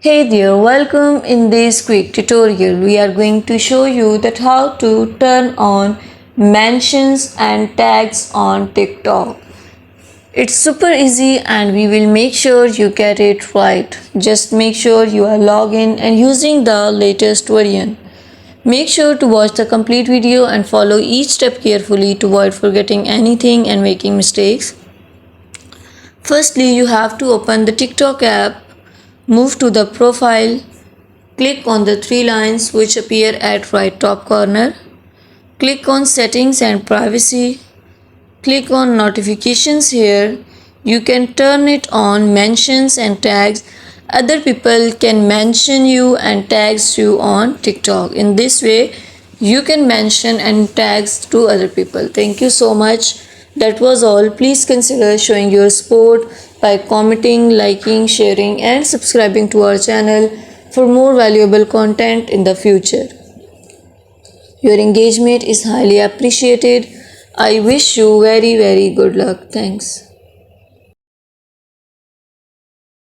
Hey there, welcome. In this quick tutorial we are going to show you that how to turn on mentions and tags on TikTok. It's super easy and we will make sure you get it right. Just make sure you are logged in and using the latest version. Make sure to watch the complete video and follow each step carefully to avoid forgetting anything and making mistakes. Firstly, you have to open the TikTok app. Move to the profile, click on the three lines which appear at right top corner. Click on settings and privacy. Click on notifications here. You can turn it on mentions and tags. Other people can mention you and tags you on TikTok. In this way, you can mention and tags to other people. Thank you so much. That was all. Please consider showing your support by commenting, liking, sharing, and subscribing to our channel for more valuable content in the future. Your engagement is highly appreciated. I wish you very good luck. Thanks.